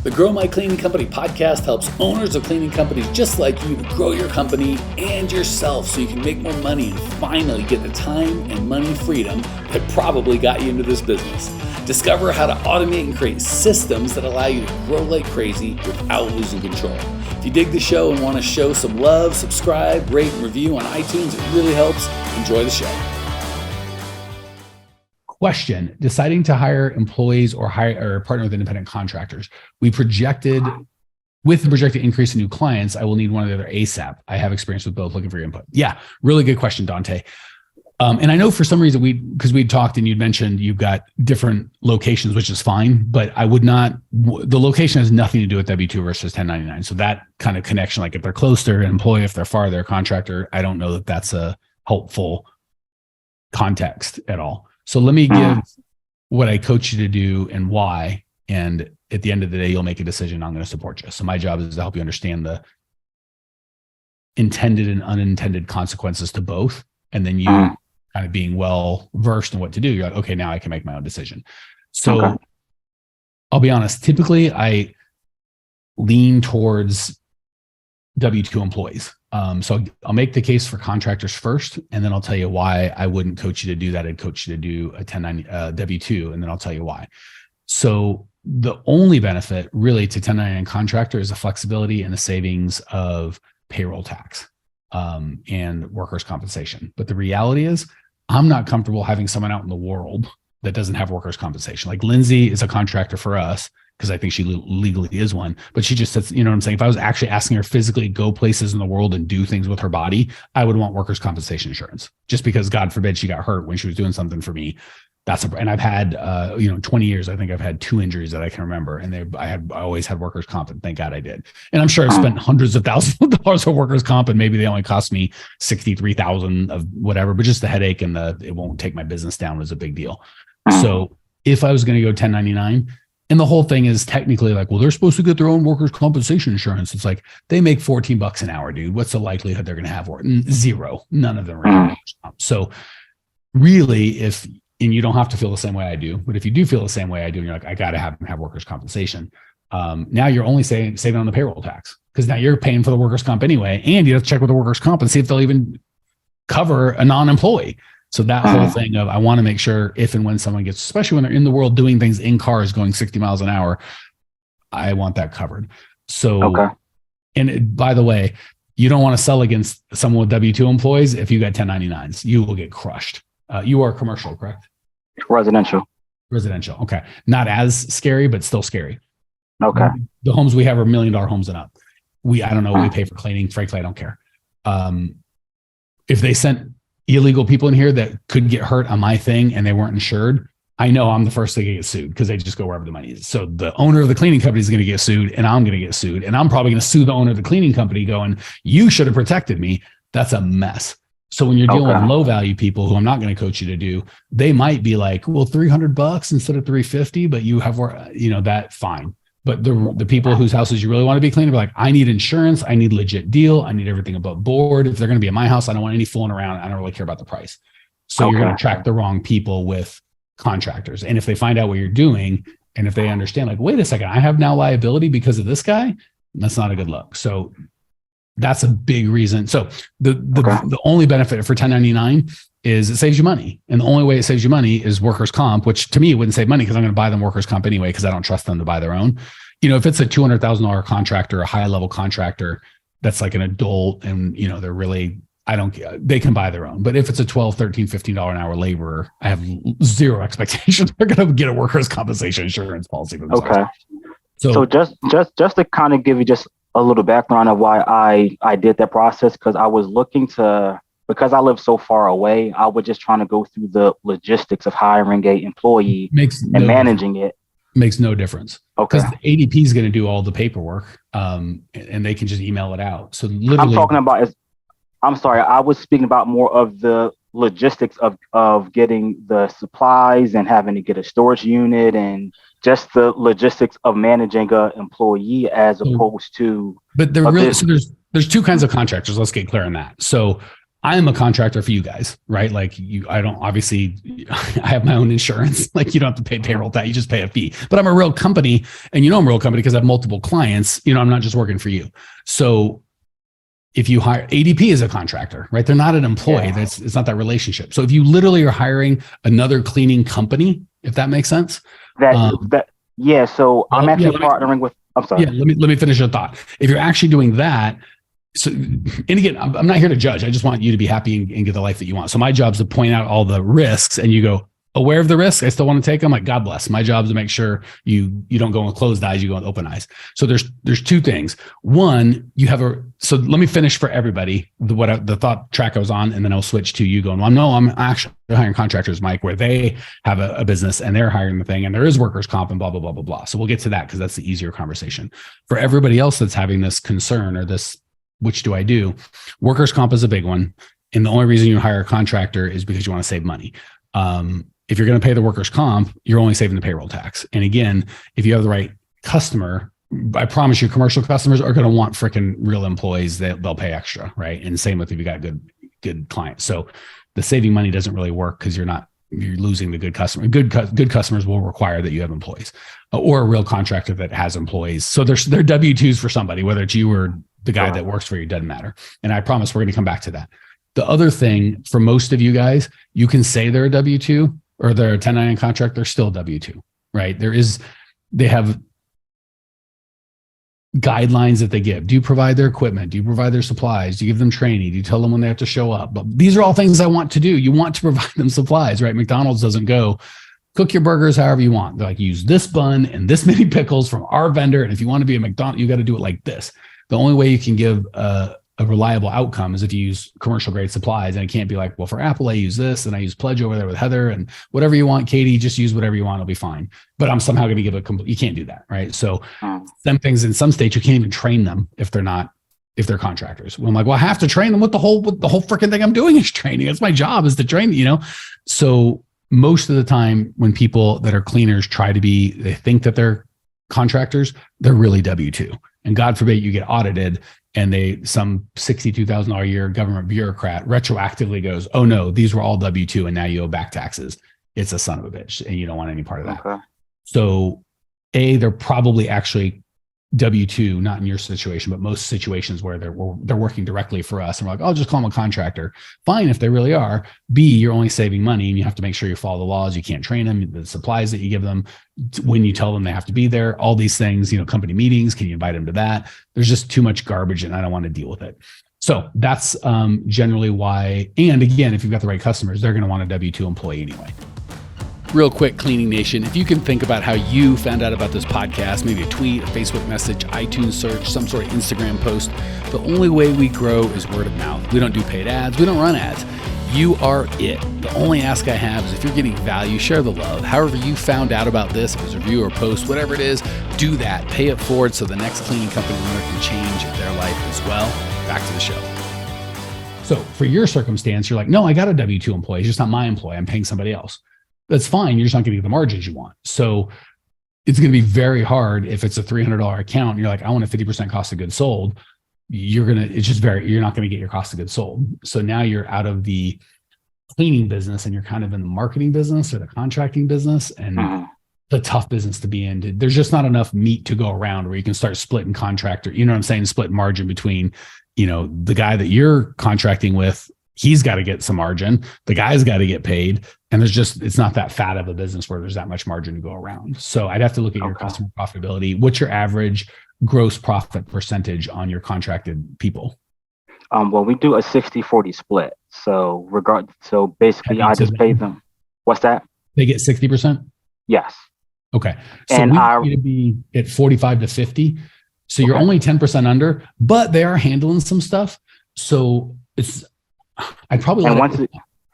The Grow My Cleaning Company podcast helps owners of cleaning companies just like you to grow your company and yourself so you can make more money and finally get the time and money freedom that probably got you into this business. Discover how to automate and create systems that allow you to grow like crazy without losing control. If you dig the show and want to show some love, subscribe, rate, and review on iTunes. It really helps. Enjoy the show. Question: deciding to hire employees or partner with independent contractors. With the projected increase in new clients, I will need one or the other ASAP. I have experience with both. Looking for your input. Yeah, really good question, Dante. And I know for some reason because we talked and you'd mentioned you've got different locations, which is fine, but I would not, the location has nothing to do with W-2 versus 1099. So that kind of connection, like if they're close, they're an employee, if they're far, they're a contractor. I don't know that that's a helpful context at all. So let me give what I coach you to do and why. And at the end of the day, you'll make a decision. I'm going to support you. So my job is to help you understand the intended and unintended consequences to both. And then you kind of being well versed in what to do. You're like, okay, now I can make my own decision. So I'll be honest. Typically I lean towards W-2 employees. So I'll make the case for contractors first, and then I'll tell you why I wouldn't coach you to do that. I'd coach you to do a 1099 W-2, and then I'll tell you why. So the only benefit really to 1099 contractor is the flexibility and the savings of payroll tax and workers' compensation. But the reality is I'm not comfortable having someone out in the world that doesn't have workers' compensation. Like Lindsay is a contractor for us, because I think she legally is one, but she just says, you know what I'm saying? If I was actually asking her physically go places in the world and do things with her body, I would want workers' compensation insurance, just because God forbid she got hurt when she was doing something for me. And I've had, 20 years, I think I've had 2 injuries that I can remember. And I always had workers' comp, and thank God I did. And I'm sure I've spent hundreds of thousands of dollars on workers' comp, and maybe they only cost me $63,000 of whatever, but just the headache and it won't take my business down was a big deal. So if I was going to go 1099, and the whole thing is technically like, well, they're supposed to get their own workers' compensation insurance. It's like, they make $14 an hour, dude. What's the likelihood they're going to have work? Zero. None of them are going to have. So really, and you don't have to feel the same way I do, but if you do feel the same way I do, and you're like, I got to have workers' compensation. Now you're only saving on the payroll tax, because now you're paying for the workers' comp anyway. And you have to check with the workers' comp and see if they'll even cover a non-employee. So that whole thing of, I want to make sure if and when someone gets, especially when they're in the world doing things in cars going 60 miles an hour, I want that covered. So, and by the way, you don't want to sell against someone with W-2 employees. If you got 1099s, you will get crushed. You are commercial, correct? Residential. Okay. Not as scary, but still scary. Okay. The homes we have are $1 million homes and up. I don't know what we pay for cleaning. Frankly, I don't care. If they sent illegal people in here that could get hurt on my thing and they weren't insured, I know I'm the first to get sued, because they just go wherever the money is. So the owner of the cleaning company is going to get sued, and I'm going to get sued, and I'm probably going to sue the owner of the cleaning company going, you should have protected me. That's a mess. So when you're dealing with low value people who I'm not going to coach you to do, they might be like, well, $300 instead of $350, but you have, that fine. But the people whose houses you really want to be clean are like, I need insurance. I need legit deal. I need everything above board. If they're going to be in my house, I don't want any fooling around. I don't really care about the price. So you're going to attract the wrong people with contractors. And if they find out what you're doing, and if they understand, like, wait a second, I have now liability because of this guy, that's not a good look. So that's a big reason. So the only benefit for 1099 is it saves you money. And the only way it saves you money is workers' comp, which to me wouldn't save money, because I'm going to buy them workers' comp anyway, because I don't trust them to buy their own. If it's a $200,000 contractor, a high level contractor, that's like an adult, and they're really, they can buy their own. But if it's a $12, $13, $15 an hour laborer, I have zero expectations they're going to get a workers' compensation insurance policy for themselves. Okay. So just to kind of give you just a little background of why I did that process, because I was looking because I live so far away, I was just trying to go through the logistics of hiring a employee and managing it. Makes no difference. Okay. Because ADP is going to do all the paperwork, and they can just email it out. So literally, I'm sorry, I was speaking about more of the logistics of getting the supplies and having to get a storage unit, and just the logistics of managing an employee as opposed to. But there's 2 kinds of contractors. Let's get clear on that. So I'm a contractor for you guys, right? Like I don't obviously, I have my own insurance. Like you don't have to pay payroll tax, you just pay a fee. But I'm a real company, and I'm a real company because I have multiple clients. I'm not just working for you. So if you hire ADP as a contractor, right? They're not an employee. Yeah. It's not that relationship. So if you literally are hiring another cleaning company, if that makes sense. So I'm actually partnering with. I'm sorry. Yeah, let me finish your thought. If you're actually doing that. So, and again, I'm not here to judge. I just want you to be happy and get the life that you want. So my job is to point out all the risks, and you go, aware of the risks, I still want to take them. Like, God bless. My job is to make sure you don't go with closed eyes, you go with open eyes. So there's two things. One, so let me finish for everybody the thought track I was on, and then I'll switch to you going, well, no, I'm actually hiring contractors, Mike, where they have a business and they're hiring the thing, and there is workers' comp and blah, blah, blah, blah, blah. So we'll get to that because that's the easier conversation. For everybody else that's having this concern or this, which do I do? Workers' comp is a big one. And the only reason you hire a contractor is because you want to save money. If you're going to pay the workers' comp, you're only saving the payroll tax. And again, if you have the right customer, I promise you commercial customers are going to want freaking real employees that they'll pay extra, right? And same with if you got good clients. So the saving money doesn't really work because you're losing the good customer. Good customers will require that you have employees or a real contractor that has employees. So they're W-2s for somebody, whether it's you or the guy that works for you, doesn't matter. And I promise we're going to come back to that. The other thing for most of you guys, you can say they're a W-2 or they're a 1099 contract, they're still W-2, right? They have guidelines that they give. Do you provide their equipment? Do you provide their supplies? Do you give them training? Do you tell them when they have to show up? But these are all things I want to do. You want to provide them supplies, right? McDonald's doesn't go, cook your burgers however you want. They're like, use this bun and this many pickles from our vendor. And if you want to be a McDonald's, you got to do it like this. The only way you can give a reliable outcome is if you use commercial grade supplies. And it can't be like, well, for Apple, I use this and I use Pledge over there with Heather and whatever you want, Katie, just use whatever you want. It'll be fine. But I'm somehow going to give you can't do that. Right. So some things in some states, you can't even train them if they're contractors. Well, I'm like, well, I have to train them with the whole freaking thing I'm doing is training. That's my job is to train, So most of the time when people that are cleaners they think that they're contractors, they're really W-2. And God forbid you get audited and some $62,000 a year government bureaucrat retroactively goes, oh no, these were all W-2 and now you owe back taxes. It's a son of a bitch and you don't want any part of that. Okay. So they're probably actually W-2, not in your situation, but most situations where they're working directly for us. And we're like, I'll just call them a contractor. Fine, if they really are. B, you're only saving money and you have to make sure you follow the laws. You can't train them, the supplies that you give them, when you tell them they have to be there, all these things, company meetings, can you invite them to that? There's just too much garbage and I don't want to deal with it. So that's generally why. And again, if you've got the right customers, they're going to want a W-2 employee anyway. Real quick, Cleaning Nation, if you can think about how you found out about this podcast, maybe a tweet, a Facebook message, iTunes search, some sort of Instagram post, the only way we grow is word of mouth. We don't do paid ads. We don't run ads. You are it. The only ask I have is if you're getting value, share the love. However you found out about this, if it's a review or post, whatever it is, do that. Pay it forward so the next cleaning company owner can change their life as well. Back to the show. So for your circumstance, you're like, no, I got a W-2 employee. It's just not my employee. I'm paying somebody else. That's fine. You're just not going to get the margins you want. So it's going to be very hard if it's a $300 account and you're like, I want a 50% cost of goods sold. You're not going to get your cost of goods sold. So now you're out of the cleaning business and you're kind of in the marketing business or the contracting business and the tough business to be in. There's just not enough meat to go around where you can start splitting contractor, you know what I'm saying? Split margin between, the guy that you're contracting with, he's got to get some margin. The guy's got to get paid. And it's not that fat of a business where there's that much margin to go around. So I'd have to look at your customer profitability. What's your average gross profit percentage on your contracted people? Well, we do a 60-40 split. So basically I just pay them. What's that? They get 60%? Yes. Okay. So we want you to be at 45 to 50. So you're only 10% under, but they are handling some stuff. So I'd probably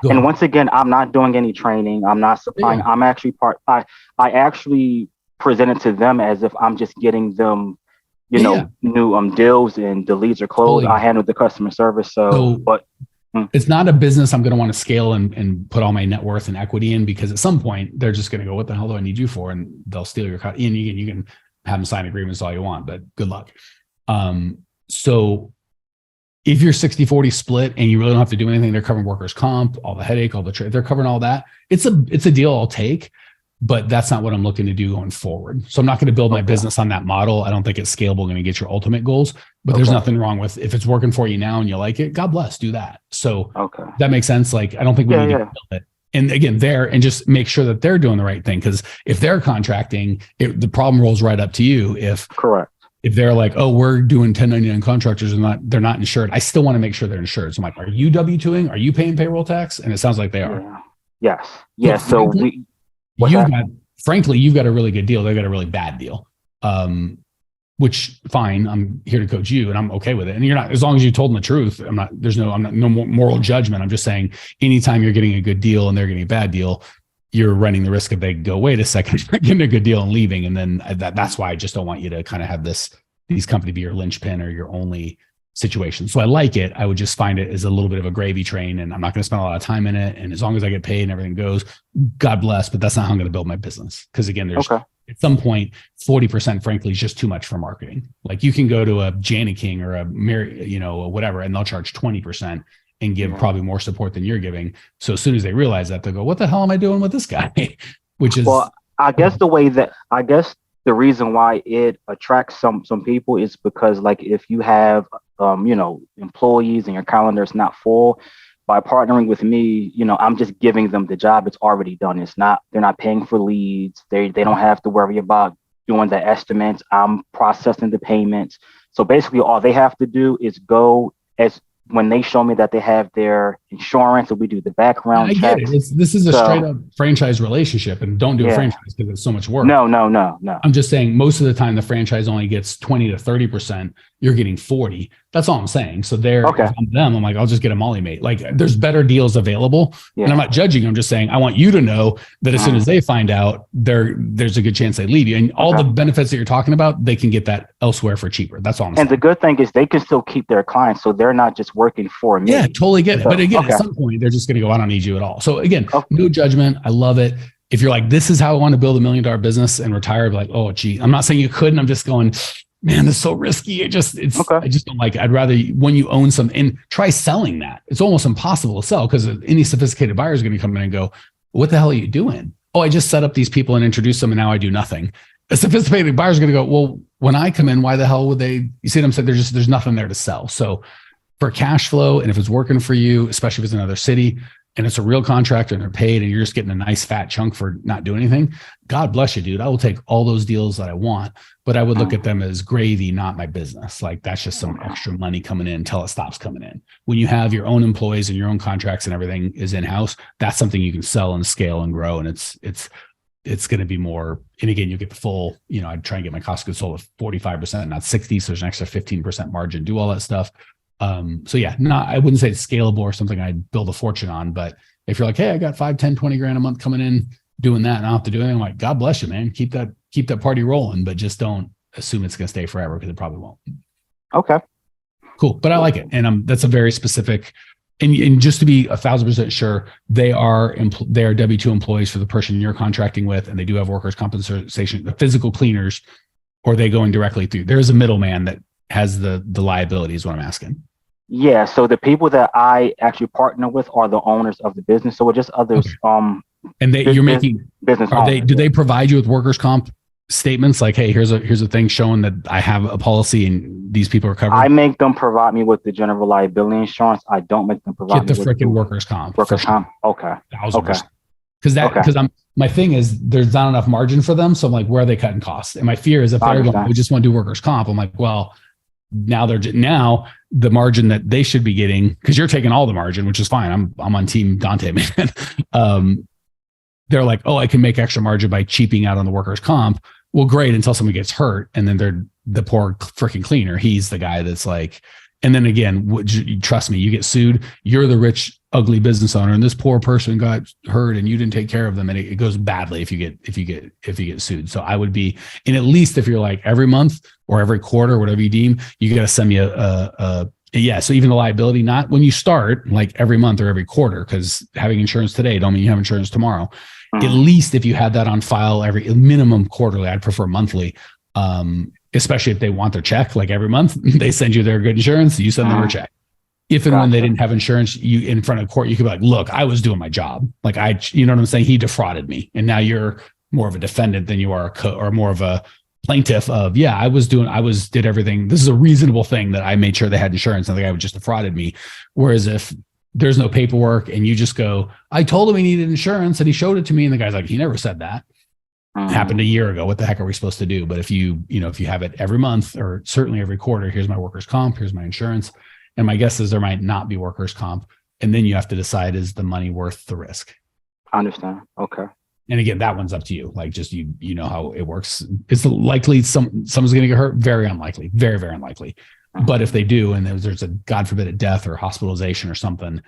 once again, I'm not doing any training. I'm not supplying. Yeah. I'm actually I actually present it to them as if I'm just getting them, new deals and the leads are closed. I handle the customer service. It's not a business I'm going to want to scale and put all my net worth and equity in, because at some point they're just going to go, what the hell do I need you for? And they'll steal your cut. And you can have them sign agreements all you want, but good luck. So if you're 60-40 split and you really don't have to do anything, they're covering workers' comp, all the headache, all the trade, they're covering all that. It's a deal I'll take, but that's not what I'm looking to do going forward. So I'm not going to build my business on that model. I don't think it's scalable, going to get your ultimate goals, but there's nothing wrong with, if it's working for you now and you like it, God bless, do that. So that makes sense. Like, I don't think we need to build it. And again, and just make sure that they're doing the right thing. Because if they're contracting, the problem rolls right up to you. If they're like, oh, we're doing 1099 contractors and they're not insured, I still want to make sure they're insured. So I'm like, are you W-2ing? Are you paying payroll tax? And it sounds like they are. Yeah. Yes. So frankly, you've got a really good deal. They've got a really bad deal. Which fine, I'm here to coach you and I'm okay with it. And you're not, as long as you told them the truth, I'm not no moral judgment. I'm just saying anytime you're getting a good deal and they're getting a bad deal, you're running the risk of they go, wait a second, you're getting a good deal and leaving. And then that's why I just don't want you to kind of have these companies be your linchpin or your only situation. So I like it. I would just find it as a little bit of a gravy train, and I'm not going to spend a lot of time in it. And as long as I get paid and everything goes, God bless, but that's not how I'm going to build my business. Because again, there's at some point, 40%, frankly, is just too much for marketing. Like you can go to a Jana King or a Mary, whatever, and they'll charge 20% and give probably more support than you're giving. So as soon as they realize that, they'll go, what the hell am I doing with this guy? Which is, well, I guess the reason why it attracts some people is because, like, if you have employees and your calendar is not full, by partnering with me, I'm just giving them the job. It's already done. They're not paying for leads. They don't have to worry about doing the estimates. I'm processing the payments. So basically all they have to do is go when they show me that they have their insurance and we do the background checks. I get it. This is a straight up franchise relationship, and don't do a franchise because it's so much work. No. I'm just saying most of the time the franchise only gets 20 to 30%. You're getting 40. That's all I'm saying. So if I'm them, I'm like, I'll just get a Molly mate. Like there's better deals available. And I'm not judging. I'm just saying, I want you to know that as soon as they find out, there's a good chance they leave you. And all the benefits that you're talking about, they can get that elsewhere for cheaper. That's all I'm saying. And the good thing is they can still keep their clients. So they're not just working for me. Yeah, totally get it. But again, at some point, they're just going to go, I don't need you at all. So again, no judgment. I love it. If you're like, this is how I want to build $1 million business and retire, like, oh, gee, I'm not saying you couldn't. I'm just going, man, this is so risky. I just don't like it. I'd rather when you own some and try selling that. It's almost impossible to sell because any sophisticated buyer is going to come in and go, what the hell are you doing? Oh, I just set up these people and introduced them and now I do nothing. A sophisticated buyer is going to go, well, when I come in, why the hell would they? You see what I'm saying? There's nothing there to sell. So for cash flow, and if it's working for you, especially if it's another city and it's a real contractor and they're paid and you're just getting a nice fat chunk for not doing anything, God bless you, dude. I will take all those deals that I want, but I would look at them as gravy, not my business. Like that's just some extra money coming in until it stops coming in. When you have your own employees and your own contracts and everything is in-house, that's something you can sell and scale and grow. And it's going to be more, and again, you get the full, I'd try and get my cost of goods sold at 45%, not 60. So there's an extra 15% margin, do all that stuff. I wouldn't say it's scalable or something I'd build a fortune on, but if you're like, hey, I got 5, 10, 20 grand a month coming in doing that and I don't have to do anything, I'm like, God bless you, man. Keep that party rolling, but just don't assume it's going to stay forever because it probably won't. Okay. Cool. But I like it. And that's a very specific, and just to be 1,000% sure, they are W-2 employees for the person you're contracting with, and they do have workers' compensation, the physical cleaners, or are they going directly through? There's a middleman that has the liability is what I'm asking. Yeah. So the people that I actually partner with are the owners of the business. So we're just others. Okay. And you're making business. Do they provide you with workers' comp statements? Like, hey, here's a thing showing that I have a policy and these people are covered. I make them provide me with the general liability insurance. I don't make them provide me with the freaking workers' comp. Workers' comp. Okay. 1,000%. Because my thing is there's not enough margin for them. So I'm like, where are they cutting costs? And my fear is if they're going, we just want to do workers' comp. I'm like, well, now the margin that they should be getting, because you're taking all the margin, which is fine. I'm on team Dante, man. They're like, oh, I can make extra margin by cheaping out on the workers' comp. Well, great, until somebody gets hurt. And then they're the poor freaking cleaner. He's the guy that's like, and then again, trust me, you get sued. You're the rich, ugly business owner, and this poor person got hurt, and you didn't take care of them, and it goes badly if you get sued. So I would be, and at least if you're like every month or every quarter, whatever you deem, you got to send me so even the liability, not when you start, like every month or every quarter, because having insurance today don't mean you have insurance tomorrow. Mm-hmm. At least if you had that on file every minimum quarterly, I'd prefer monthly. Especially if they want their check, like every month, they send you their good insurance, you send them a check. if and when they didn't have insurance, you in front of court, you could be like, look, I was doing my job. Like you know what I'm saying? He defrauded me. And now you're more of a defendant than you are or more of a plaintiff of, yeah, I did everything. This is a reasonable thing that I made sure they had insurance and the guy just defrauded me. Whereas if there's no paperwork and you just go, I told him he needed insurance and he showed it to me. And the guy's like, he never said that. Happened a year ago. What the heck are we supposed to do? But if you have it every month or certainly every quarter, here's my workers' comp, here's my insurance. And my guess is there might not be workers' comp. And then you have to decide, is the money worth the risk? I understand. Okay. And again, that one's up to you. Like just, you know how it works. It's likely someone's going to get hurt. Very unlikely, very, very unlikely. But if they do, and there's a, God forbid, a death or hospitalization or something,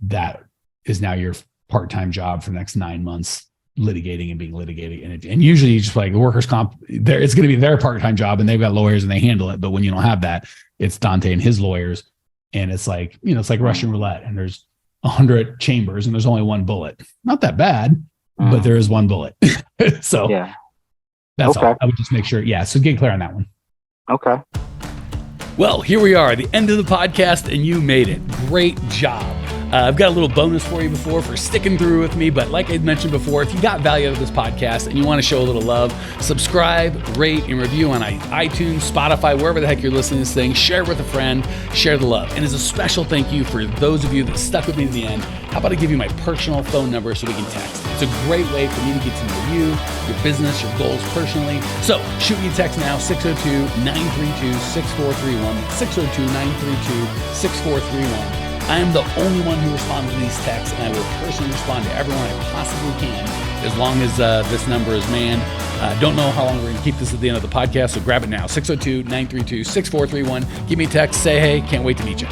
that is now your part-time job for the next 9 months, litigating and being litigated. And usually you just like the workers' comp, it's going to be their part-time job and they've got lawyers and they handle it. But when you don't have that, it's Dante and his lawyers. And it's like, it's like Russian roulette and there's 100 chambers and there's only one bullet. Not that bad, but there is one bullet. So yeah, that's all. I would just make sure. Yeah. So get clear on that one. Okay. Well, here we are, the end of the podcast, and you made it. Great job. I've got a little bonus for you for sticking through with me. But like I mentioned before, if you got value out of this podcast and you want to show a little love, subscribe, rate, and review on iTunes, Spotify, wherever the heck you're listening to this thing. Share it with a friend. Share the love. And as a special thank you for those of you that stuck with me to the end, how about I give you my personal phone number so we can text? It's a great way for me to get to know you, your business, your goals personally. So shoot me a text now, 602-932-6431. 602-932-6431. I am the only one who responds to these texts, and I will personally respond to everyone I possibly can as long as this number is manned. Don't know how long we're going to keep this at the end of the podcast, so grab it now, 602-932-6431. Give me a text, say hey, can't wait to meet you.